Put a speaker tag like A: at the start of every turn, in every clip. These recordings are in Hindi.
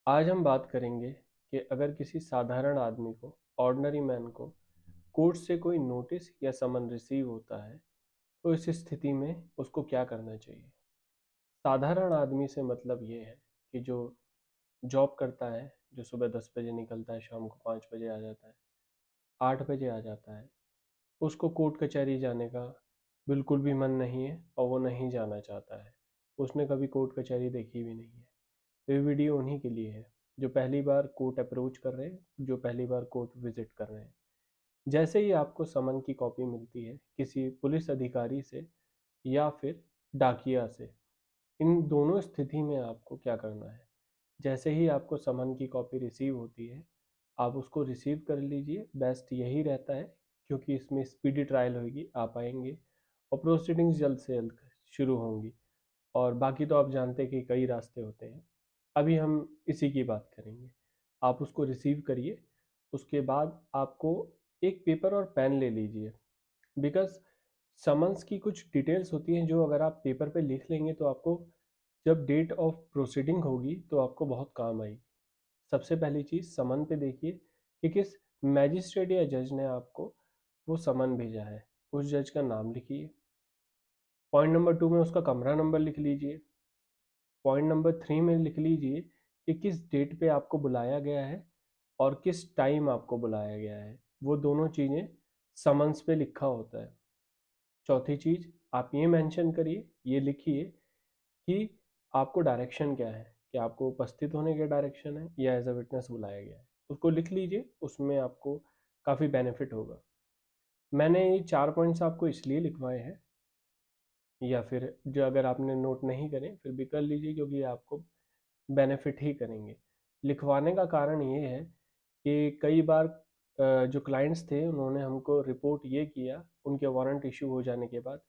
A: आज हम बात करेंगे कि अगर किसी साधारण आदमी को, ऑर्डिनरी मैन को, कोर्ट से कोई नोटिस या समन रिसीव होता है तो इस स्थिति में उसको क्या करना चाहिए। साधारण आदमी से मतलब ये है कि जो जॉब करता है, जो सुबह 10 बजे निकलता है, शाम को 5 बजे आ जाता है, 8 बजे आ जाता है, उसको कोर्ट कचहरी जाने का बिल्कुल भी मन नहीं है और वो नहीं जाना चाहता है। उसने कभी कोर्ट कचहरी देखी भी नहीं है। तो ये वीडियो उन्हीं के लिए है जो पहली बार कोर्ट अप्रोच कर रहे हैं, जो पहली बार कोर्ट विजिट कर रहे हैं। जैसे ही आपको समन की कॉपी मिलती है किसी पुलिस अधिकारी से या फिर डाकिया से, इन दोनों स्थिति में आपको क्या करना है। जैसे ही आपको समन की कॉपी रिसीव होती है, आप उसको रिसीव कर लीजिए। बेस्ट यही रहता है क्योंकि इसमें स्पीडी ट्रायल होगी, आप आएंगे और प्रोसीडिंग्स जल्द से जल्द शुरू होंगी। और बाकी तो आप जानते हैं कि कई रास्ते होते हैं। अभी हम इसी की बात करेंगे। आप उसको रिसीव करिए। उसके बाद आपको एक पेपर और पेन ले लीजिए, बिकॉज समन्स की कुछ डिटेल्स होती हैं जो अगर आप पेपर पे लिख लेंगे तो आपको जब डेट ऑफ प्रोसीडिंग होगी तो आपको बहुत काम आएगी। सबसे पहली चीज़, समन पे देखिए कि किस मैजिस्ट्रेट या जज ने आपको वो समन भेजा है। उस जज का नाम लिखिए। पॉइंट नंबर 2 में उसका कमरा नंबर लिख लीजिए। पॉइंट नंबर 3 में लिख लीजिए कि किस डेट पे आपको बुलाया गया है और किस टाइम आपको बुलाया गया है। वो दोनों चीज़ें समन्स पे लिखा होता है। चौथी चीज़, आप ये मेंशन करिए, ये लिखिए कि आपको डायरेक्शन क्या है, कि आपको उपस्थित होने का डायरेक्शन है या एज अ विटनेस बुलाया गया है। उसको लिख लीजिए, उसमें आपको काफ़ी बेनिफिट होगा। मैंने ये 4 पॉइंट्स आपको इसलिए लिखवाए हैं, या फिर जो अगर आपने नोट नहीं करें फिर भी कर लीजिए क्योंकि ये आपको बेनिफिट ही करेंगे। लिखवाने का कारण ये है कि कई बार जो क्लाइंट्स थे उन्होंने हमको रिपोर्ट ये किया उनके वारंट इशू हो जाने के बाद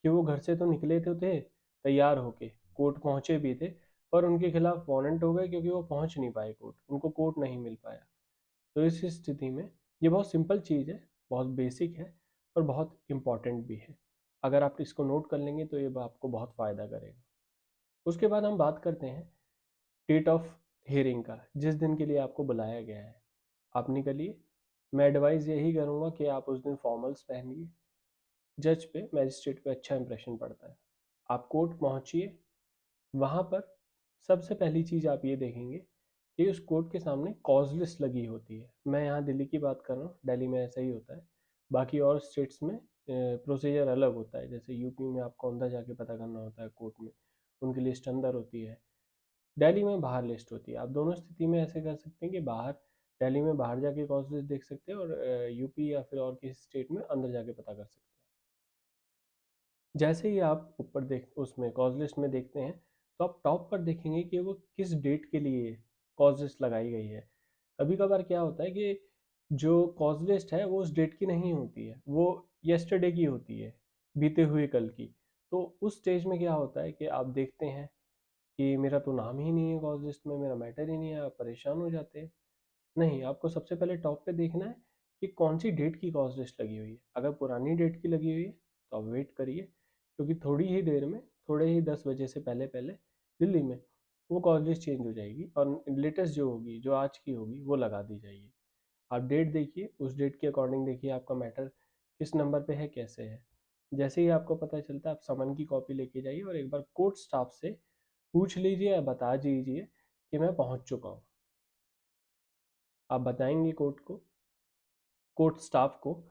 A: कि वो घर से तो निकले थे तैयार होके, कोर्ट पहुंचे भी थे, पर उनके खिलाफ वारंट हो गए क्योंकि वो पहुंच नहीं पाए कोर्ट, उनको कोर्ट नहीं मिल पाया। तो इस स्थिति में ये बहुत सिंपल चीज़ है, बहुत बेसिक है और बहुत इम्पॉर्टेंट भी है। अगर आप इसको नोट कर लेंगे तो ये आपको बहुत फ़ायदा करेगा। उसके बाद हम बात करते हैं डेट ऑफ हियरिंग का, जिस दिन के लिए आपको बुलाया गया है। आप निकलिए। मैं एडवाइस यही करूँगा कि आप उस दिन फॉर्मल्स पहनिए। जज पे, मैजिस्ट्रेट पे अच्छा इंप्रेशन पड़ता है। आप कोर्ट पहुँचिए। वहाँ पर सबसे पहली चीज़ आप ये देखेंगे कि उस कोर्ट के सामने कॉज लिस्ट लगी होती है। मैं यहाँ दिल्ली की बात कर रहा हूँ, दिल्ली में ऐसा ही होता है। बाकी और स्टेट्स में प्रोसीजर अलग होता है। जैसे यूपी में आपको अंदर जाके पता करना होता है कोर्ट में, उनकी लिस्ट अंदर होती है। दिल्ली में बाहर लिस्ट होती है। आप दोनों स्थिति में ऐसे कर सकते हैं कि बाहर, दिल्ली में बाहर जाके कॉज लिस्ट देख सकते हैं और यूपी या फिर और किसी स्टेट में अंदर जाके पता कर सकते हैं। जैसे ही आप ऊपर देख उसमें कॉज लिस्ट में देखते हैं तो आप टॉप पर देखेंगे कि वो किस डेट के लिए कॉज लिस्ट लगाई गई है। कभी कभार क्या होता है कि जो कॉज लिस्ट है वो उस डेट की नहीं होती है, वो येस्टरडे की होती है, बीते हुए कल की। तो उस स्टेज में क्या होता है कि आप देखते हैं कि मेरा तो नाम ही नहीं है कॉज लिस्ट में, मेरा मैटर ही नहीं है, आप परेशान हो जाते हैं। नहीं, आपको सबसे पहले टॉप पे देखना है कि कौन सी डेट की कॉज लिस्ट लगी हुई है। अगर पुरानी डेट की लगी हुई है तो आप वेट करिए, क्योंकि थोड़ी ही देर में, थोड़े ही 10 बजे से पहले पहले दिल्ली में वो कॉज लिस्ट चेंज हो जाएगी और लेटेस्ट जो होगी, जो आज की होगी, वो लगा दी जाएगी। आप डेट देखिए, उस डेट के अकॉर्डिंग देखिए आपका मैटर किस नंबर पे है, कैसे है। जैसे ही आपको पता चलता है आप समन की कॉपी लेके जाइए और एक बार कोर्ट स्टाफ से पूछ लीजिए या बता दीजिए कि मैं पहुंच चुका हूँ। आप बताएंगे कोर्ट को, कोर्ट स्टाफ को।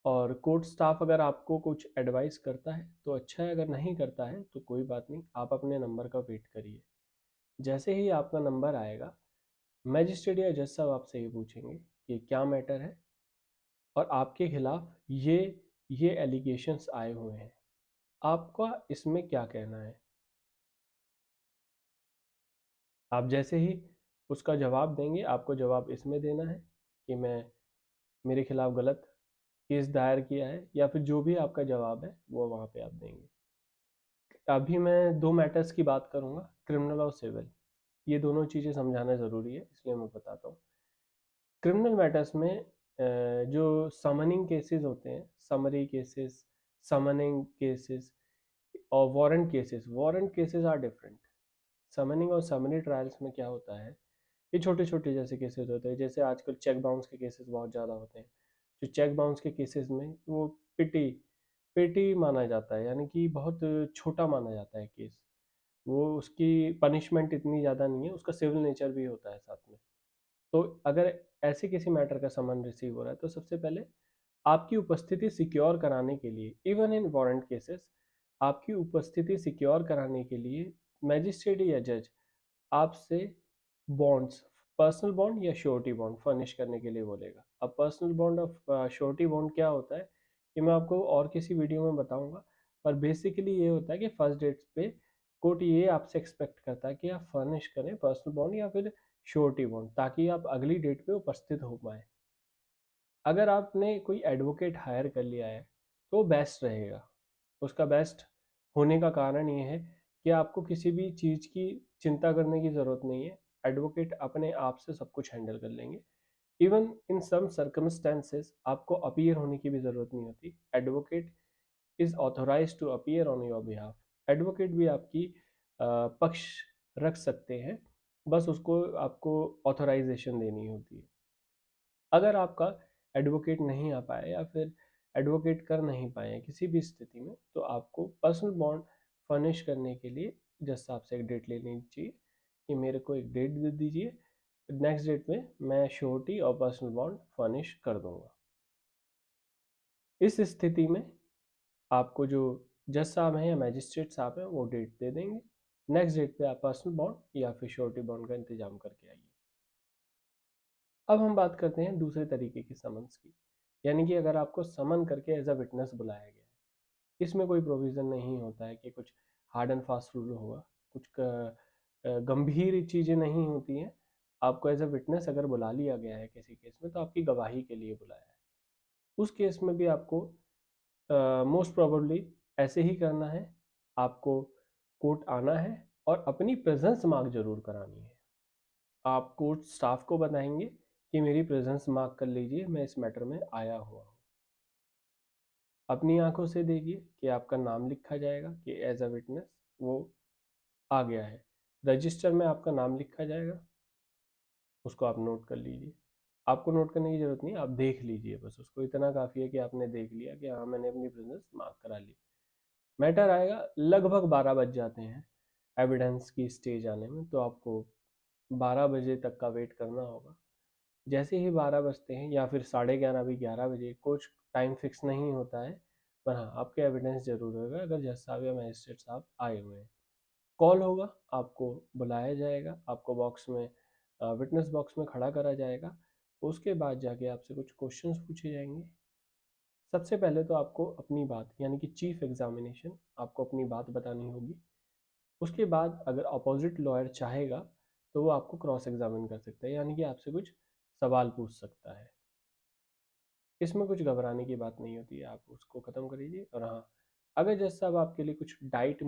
A: और कोर्ट स्टाफ अगर आपको कुछ एडवाइस करता है तो अच्छा है, अगर नहीं करता है तो कोई बात नहीं, आप अपने नंबर का वेट करिए। जैसे ही आपका नंबर आएगा, मैजिस्ट्रेट या जज साहब आपसे ये पूछेंगे कि क्या मैटर है और आपके खिलाफ ये एलिगेशंस आए हुए हैं, आपका इसमें क्या कहना है। आप जैसे ही उसका जवाब देंगे, आपको जवाब इसमें देना है कि मैं, मेरे खिलाफ गलत केस दायर किया है, या फिर जो भी आपका जवाब है वो वहाँ पे आप देंगे। अभी मैं दो मैटर्स की बात करूँगा, क्रिमिनल और सिविल। ये दोनों चीज़ें समझाना ज़रूरी है, इसलिए मैं बताता हूँ। क्रिमिनल मैटर्स में जो समनिंग केसेस होते हैं, समरी केसेस, समनिंग केसेस और warrant cases are different. Summoning और समरी ट्रायल्स में क्या होता है ये छोटे छोटे जैसे केसेस होते हैं, जैसे आजकल चेक बाउंस के केसेस बहुत ज़्यादा होते हैं। जो चेक बाउंस के केसेस में वो पिटी पिटी माना जाता है, यानी कि बहुत छोटा माना जाता है केस। वो उसकी पनिशमेंट इतनी ज़्यादा नहीं है, उसका सिविल नेचर भी होता है साथ में। तो अगर ऐसे किसी मैटर का समन रिसीव हो रहा है तो सबसे पहले आपकी उपस्थिति सिक्योर कराने के लिए, इवन इन वारंट केसेस, आपकी उपस्थिति सिक्योर कराने के लिए मैजिस्ट्रेट या जज आपसे बॉन्ड्स, पर्सनल बॉन्ड या श्योरिटी बॉन्ड फर्निश करने के लिए बोलेगा। अब पर्सनल बॉन्ड और श्योरिटी बॉन्ड क्या होता है, ये मैं आपको और किसी वीडियो में बताऊंगा। पर बेसिकली ये होता है कि फर्स्ट डेट पे कोर्ट ये आपसे एक्सपेक्ट करता है कि आप फर्निश करें पर्सनल बॉन्ड या फिर श्योरिटी बॉन्ड, ताकि आप अगली डेट पे उपस्थित हो पाए। अगर आपने कोई एडवोकेट हायर कर लिया है तो बेस्ट रहेगा। उसका बेस्ट होने का कारण ये है कि आपको किसी भी चीज़ की चिंता करने की ज़रूरत नहीं है। एडवोकेट अपने आप से सब कुछ हैंडल कर लेंगे। इवन इन सम सर्कमस्टेंसेस आपको अपीयर होने की भी ज़रूरत नहीं होती। Advocate is authorise to appear on your behalf. Advocate भी आपकी पक्ष रख सकते हैं, बस उसको आपको ऑथोराइजेशन देनी होती है। अगर आपका एडवोकेट नहीं आ पाए या फिर एडवोकेट कर नहीं पाए किसी भी स्थिति में, तो आपको पर्सनल बॉन्ड फर्निश करने के लिए जज साहब से एक डेट ले लेनी चाहिए कि मेरे को एक डेट दे दीजिए, नेक्स्ट डेट में मैं श्योरिटी और पर्सनल बॉन्ड फर्निश कर दूंगा। इस स्थिति में आपको जो जज साहब हैं या मैजिस्ट्रेट साहब हैं वो डेट दे देंगे। नेक्स्ट डेट पे आप पर्सनल बॉन्ड या फिर श्योरिटी बॉन्ड का इंतजाम करके आइए। अब हम बात करते हैं दूसरे तरीके की समन्स की, यानी कि अगर आपको समन करके एज अ विटनेस बुलाया गया है। इसमें कोई प्रोविज़न नहीं होता है कि कुछ हार्ड एंड फास्ट रूल होगा, कुछ गंभीर चीज़ें नहीं होती हैं। आपको एज अ विटनेस अगर बुला लिया गया है किसी केस में, तो आपकी गवाही के लिए बुलाया है। उस केस में भी आपको मोस्ट प्रोबेबली ऐसे ही करना है। आपको कोर्ट आना है और अपनी प्रेजेंस मार्क जरूर करानी है। आप कोर्ट स्टाफ को बताएंगे कि मेरी प्रेजेंस मार्क कर लीजिए, मैं इस मैटर में आया हुआ हूँ। अपनी आंखों से देखिए कि आपका नाम लिखा जाएगा कि एज अ विटनेस वो आ गया है। रजिस्टर में आपका नाम लिखा जाएगा, उसको आप नोट कर लीजिए। आपको नोट करने की जरूरत नहीं, आप देख लीजिए, बस उसको इतना काफ़ी है कि आपने देख लिया कि हाँ मैंने अपनी प्रेजेंस मार्क करा ली। मैटर आएगा, लगभग 12 बज जाते हैं एविडेंस की स्टेज आने में, तो आपको 12 बजे तक का वेट करना होगा। जैसे ही 12 बजते हैं या फिर 11:30 भी 11 बजे, कुछ टाइम फिक्स नहीं होता है, पर हाँ आपके एविडेंस जरूर होगा अगर जज साहब या मजिस्ट्रेट साहब आए हुए हैं। कॉल होगा, आपको बुलाया जाएगा, आपको बॉक्स में विटनेस बॉक्स में खड़ा करा जाएगा। उसके बाद जाके आपसे कुछ क्वेश्चंस पूछे जाएंगे। सबसे पहले तो आपको अपनी बात, यानी कि चीफ एग्जामिनेशन, आपको अपनी बात बतानी होगी। उसके बाद अगर अपोजिट लॉयर चाहेगा तो वो आपको क्रॉस एग्जामिन कर सकता है, यानी कि आपसे कुछ सवाल पूछ सकता है। इसमें कुछ घबराने की बात नहीं होती है, आप उसको ख़त्म कर लीजिए। और हाँ, अगर जज साहब आपके लिए कुछ डाइट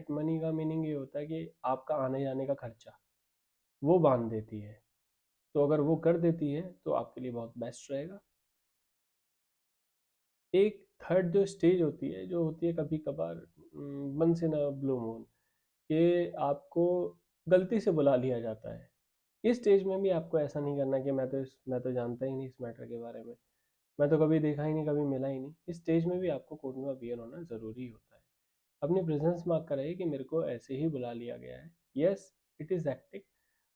A: मनी का मीनिंग ये होता है कि आपका आने जाने का खर्चा वो बांध देती है, तो अगर वो कर देती है तो आपके लिए बहुत बेस्ट रहेगा। एक थर्ड जो स्टेज होती है, जो होती है कभी कभार once in a blue moon, कि आपको गलती से बुला लिया जाता है। इस स्टेज में भी आपको ऐसा नहीं करना कि मैं तो जानता ही नहीं इस मैटर के बारे में, मैं तो कभी देखा ही नहीं, कभी मिला ही नहीं। इस स्टेज में भी आपको कोर्ट में अपीयर होना ज़रूरी होता है। अपनी प्रेजेंस मार्क कराइए कि मेरे को ऐसे ही बुला लिया गया है। Yes, it is acting,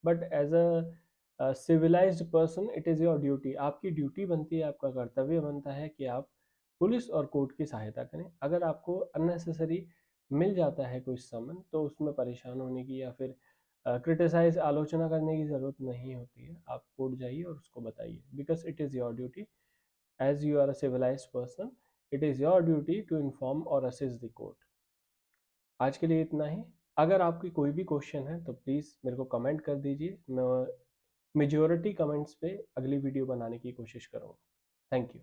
A: but as a civilised person it is your duty. आपकी ड्यूटी बनती है, आपका कर्तव्य बनता है कि आप पुलिस और कोर्ट की सहायता करें। अगर आपको अननेसेसरी मिल जाता है कोई समन, तो उसमें परेशान होने की या फिर क्रिटिसाइज आलोचना करने की ज़रूरत नहीं होती है। आप कोर्ट जाइए और उसको बताइए, because it is your duty as you are a civilised person. It is your duty to inform और असिस्ट द कोर्ट। आज के लिए इतना ही। अगर आपकी कोई भी क्वेश्चन है तो प्लीज़ मेरे को कमेंट कर दीजिए, मैं मेजॉरिटी कमेंट्स पे अगली वीडियो बनाने की कोशिश करूँगा। Thank you.